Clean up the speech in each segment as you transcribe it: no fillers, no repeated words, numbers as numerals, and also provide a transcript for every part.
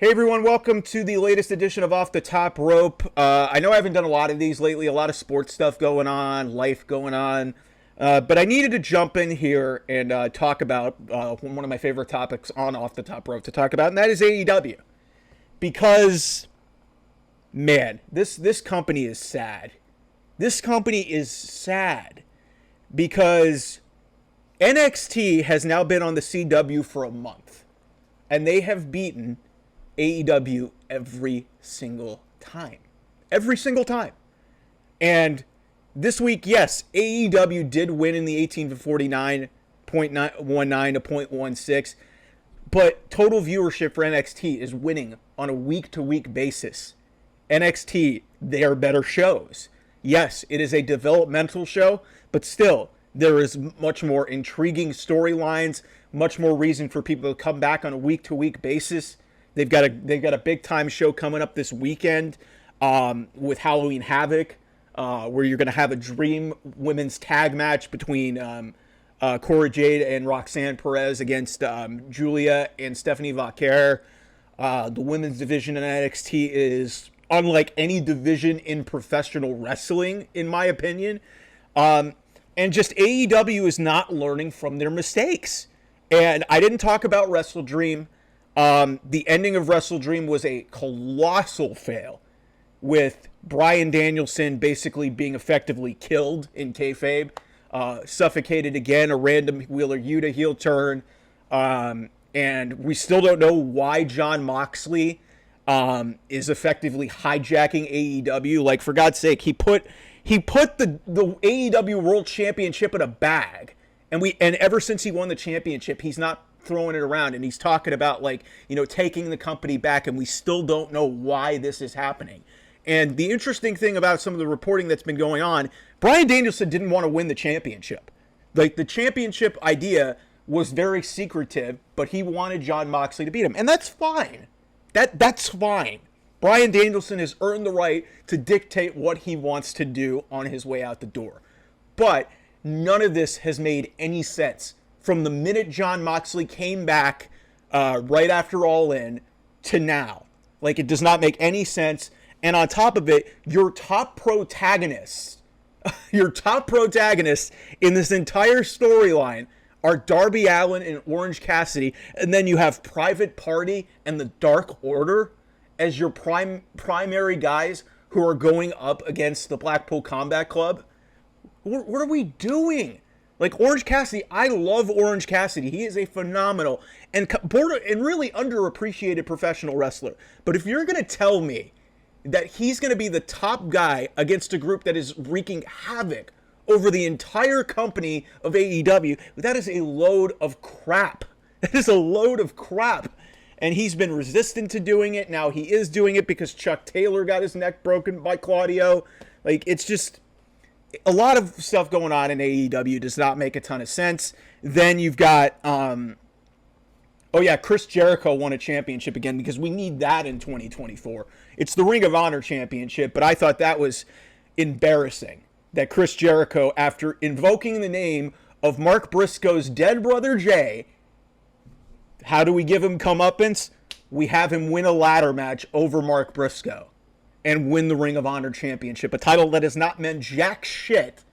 Hey everyone, welcome to the latest edition of Off the Top Rope. I know I haven't done a lot of these lately, a lot of sports stuff going on, life going on, but I needed to jump in here and talk about one of my favorite topics on Off the Top Rope to talk about, and that is AEW. Because, man, this company is sad. This company is sad because NXT has now been on the CW for a month, and they have beaten AEW every single time. Every single time. And this week, yes, AEW did win in the 18 to 49.19 to 0.16, but total viewership for NXT is winning on a week-to-week basis. NXT, they are better shows. Yes, it is a developmental show, but still, there is much more intriguing storylines, much more reason for people to come back on a week-to-week basis. They've got a big time show coming up this weekend with Halloween Havoc, where you're going to have a dream women's tag match between Cora Jade and Roxanne Perez against Julia and Stephanie Vaquer. The women's division in NXT is unlike any division in professional wrestling, in my opinion. And just AEW is not learning from their mistakes. And I didn't talk about Wrestle Dream. The ending of Wrestle Dream was a colossal fail, with Bryan Danielson basically being effectively killed in kayfabe, suffocated again, a random Wheeler Yuta heel turn, and we still don't know why Jon Moxley is effectively hijacking AEW. Like, for God's sake, he put the AEW World Championship in a bag, and ever since he won the championship, he's not throwing it around, and he's talking about, like, taking the company back, and we still don't know why this is happening. And the interesting thing about some of the reporting that's been going on, Bryan Danielson didn't want to win the championship. Like, the championship idea was very secretive, but he wanted Jon Moxley to beat him, and that's fine. That's fine. Bryan Danielson has earned the right to dictate what he wants to do on his way out the door. But none of this has made any sense from the minute Jon Moxley came back right after All In to now. Like, it does not make any sense. And on top of it, your top protagonists in this entire storyline are Darby Allin and Orange Cassidy. And then you have Private Party and the Dark Order as your primary guys who are going up against the Blackpool Combat Club. What are we doing? Like, Orange Cassidy, I love Orange Cassidy. He is a phenomenal and really underappreciated professional wrestler. But if you're going to tell me that he's going to be the top guy against a group that is wreaking havoc over the entire company of AEW, that is a load of crap. That is a load of crap. And he's been resistant to doing it. Now he is doing it because Chuck Taylor got his neck broken by Claudio. Like, it's just a lot of stuff going on in AEW does not make a ton of sense. Then you've got, Chris Jericho won a championship again, because we need that in 2024. It's the Ring of Honor championship, but I thought that was embarrassing that Chris Jericho, after invoking the name of Mark Briscoe's dead brother Jay, how do we give him comeuppance? We have him win a ladder match over Mark Briscoe and win the Ring of Honor championship, a title that has not meant jack shit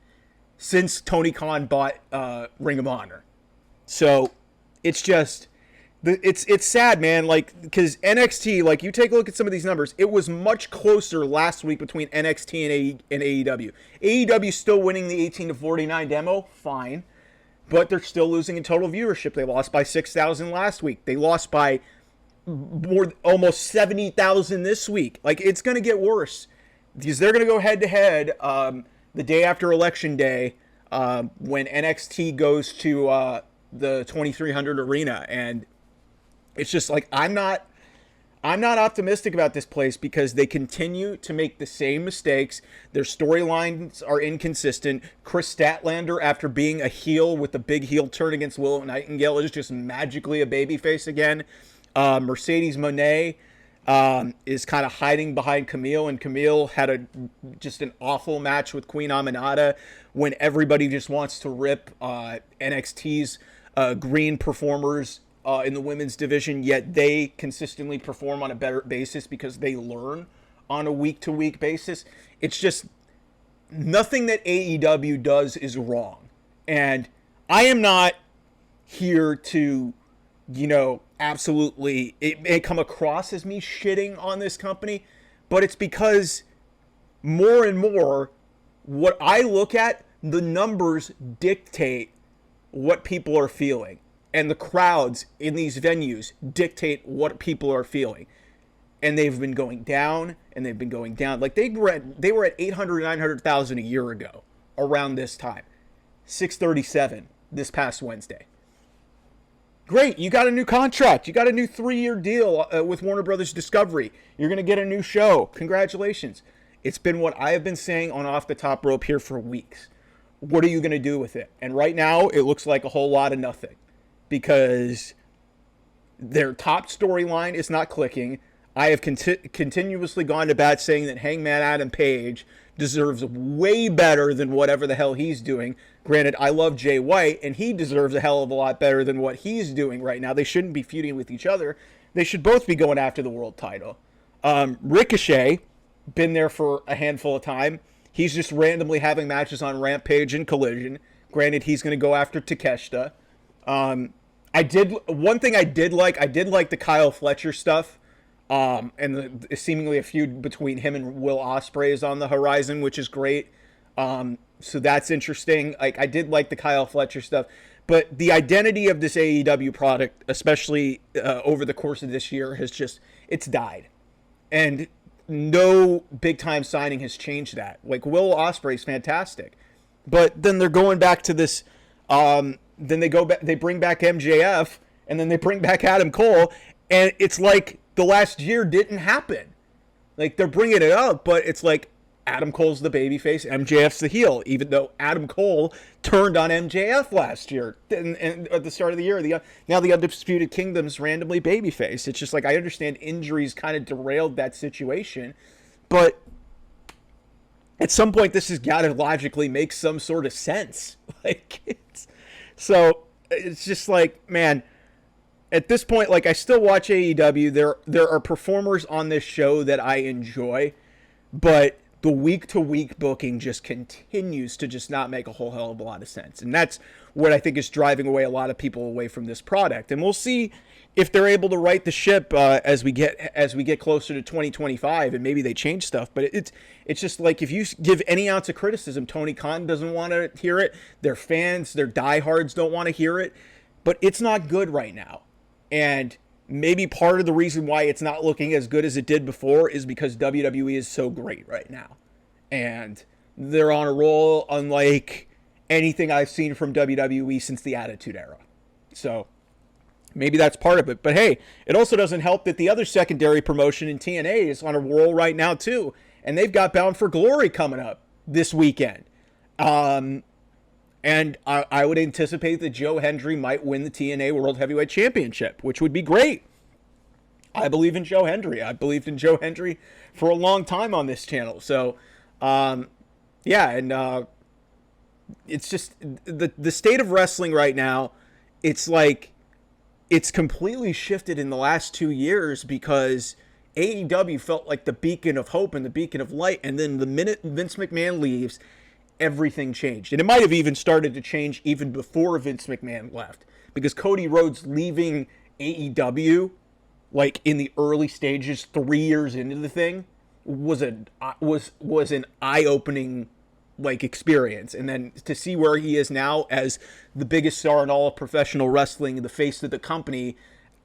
since Tony Khan bought Ring of Honor. So it's just, it's sad, man. Like, because NXT, like, you take a look at some of these numbers, it was much closer last week between NXT and AEW. AEW still winning the 18 to 49 demo, fine, but they're still losing in total viewership. They lost by 6,000 last week. They lost by almost 70,000 this week. Like, it's going to get worse because they're going to go head to head the day after Election Day when NXT goes to the 2300 Arena, and it's just like, I'm not optimistic about this place because they continue to make the same mistakes. Their storylines are inconsistent. Chris Statlander, after being a heel with the big heel turn against Willow Nightingale, is just magically a babyface again. Mercedes Moné is kind of hiding behind Camille, and Camille had just an awful match with Queen Aminata when everybody just wants to rip NXT's green performers in the women's division, yet they consistently perform on a better basis because they learn on a week-to-week basis. It's just nothing that AEW does is wrong. And I am not here to, absolutely, it may come across as me shitting on this company, but it's because more and more, what I look at, the numbers dictate what people are feeling. And the crowds in these venues dictate what people are feeling. And they've been going down, and they've been going down. Like, they were at 800, 900,000 a year ago, around this time. 637 this past Wednesday. Great, you got a new contract. You got a new 3-year deal with Warner Brothers Discovery. You're going to get a new show. Congratulations. It's been what I have been saying on Off the Top Rope here for weeks. What are you going to do with it? And right now, it looks like a whole lot of nothing. Because their top storyline is not clicking. I have continuously gone to bat saying that Hangman Adam Page deserves way better than whatever the hell he's doing. Granted, I love Jay White, and he deserves a hell of a lot better than what he's doing right now. They shouldn't be feuding with each other. They should both be going after the world title. Ricochet, been there for a handful of time. He's just randomly having matches on Rampage and Collision. Granted, he's going to go after Takeshita. One thing I did like the Kyle Fletcher stuff. And seemingly a feud between him and Will Ospreay is on the horizon, which is great. So that's interesting. I did like the Kyle Fletcher stuff, but the identity of this AEW product, especially over the course of this year, it's died. And no big time signing has changed that. Like, Will Ospreay's fantastic, but then they're going back to this. Then they bring back MJF, and then they bring back Adam Cole, and it's like the last year didn't happen. Like, they're bringing it up, but it's like Adam Cole's the babyface, MJF's the heel, even though Adam Cole turned on MJF last year and at the start of the year. Now the Undisputed Kingdom's randomly babyface. It's just like, I understand injuries kind of derailed that situation, but at some point this has got to logically make some sort of sense. So it's just like, man, at this point, like, I still watch AEW. There are performers on this show that I enjoy, but the week-to-week booking just continues to just not make a whole hell of a lot of sense. And that's what I think is driving away a lot of people away from this product. And we'll see if they're able to right the ship as we get closer to 2025, and maybe they change stuff. But it's just like, if you give any ounce of criticism, Tony Khan doesn't want to hear it. Their fans, their diehards don't want to hear it. But it's not good right now. And maybe part of the reason why it's not looking as good as it did before is because WWE is so great right now. And they're on a roll unlike anything I've seen from WWE since the Attitude Era. So maybe that's part of it. But hey, it also doesn't help that the other secondary promotion in TNA is on a roll right now too. And they've got Bound for Glory coming up this weekend. And I would anticipate that Joe Hendry might win the TNA World Heavyweight Championship, which would be great. I believe in Joe Hendry. I believed in Joe Hendry for a long time on this channel. So, it's just the state of wrestling right now. It's like it's completely shifted in the last 2 years because AEW felt like the beacon of hope and the beacon of light. And then the minute Vince McMahon leaves, everything changed. And it might have even started to change even before Vince McMahon left, because Cody Rhodes leaving AEW, like in the early stages, 3 years into the thing, was an eye-opening like experience. And then to see where he is now as the biggest star in all of professional wrestling, the face of the company,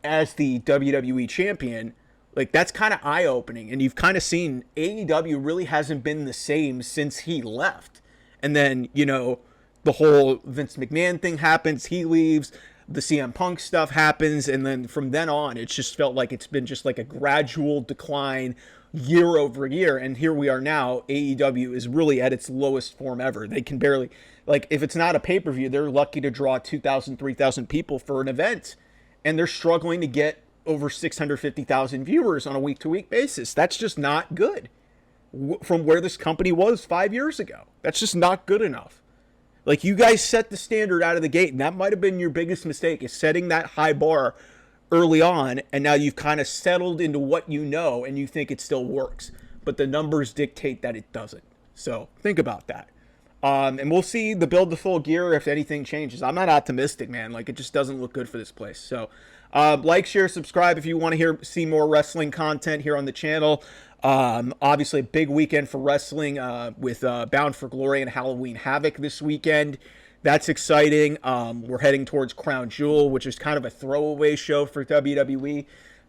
as the WWE champion, like, that's kind of eye-opening. And you've kind of seen AEW really hasn't been the same since he left. And then, the whole Vince McMahon thing happens, he leaves, the CM Punk stuff happens, and then from then on, it's just felt like it's been just like a gradual decline year over year. And here we are now, AEW is really at its lowest form ever. They can barely, like, if it's not a pay-per-view, they're lucky to draw 2,000, 3,000 people for an event. And they're struggling to get over 650,000 viewers on a week-to-week basis. That's just not good. From where this company was 5 years ago. That's just not good enough. Like, you guys set the standard out of the gate, and that might have been your biggest mistake, is setting that high bar early on, and now you've kind of settled into what you know, and you think it still works, but the numbers dictate that it doesn't. So think about that. And we'll see the build to full gear if anything changes. I'm not optimistic, man. Like, it just doesn't look good for this place. So like, share, subscribe if you want to see more wrestling content here on the channel. Obviously, a big weekend for wrestling with Bound for Glory and Halloween Havoc this weekend. That's exciting. We're heading towards Crown Jewel, which is kind of a throwaway show for WWE,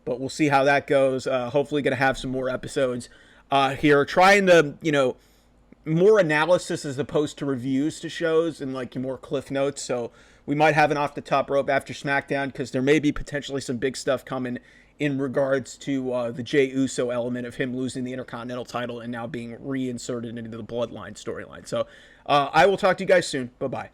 but we'll see how that goes. Hopefully going to have some more episodes here. Trying to, more analysis as opposed to reviews to shows and like more cliff notes. So we might have an off the top rope after SmackDown because there may be potentially some big stuff coming in regards to the Jey Uso element of him losing the Intercontinental title and now being reinserted into the Bloodline storyline. So I will talk to you guys soon. Bye-bye.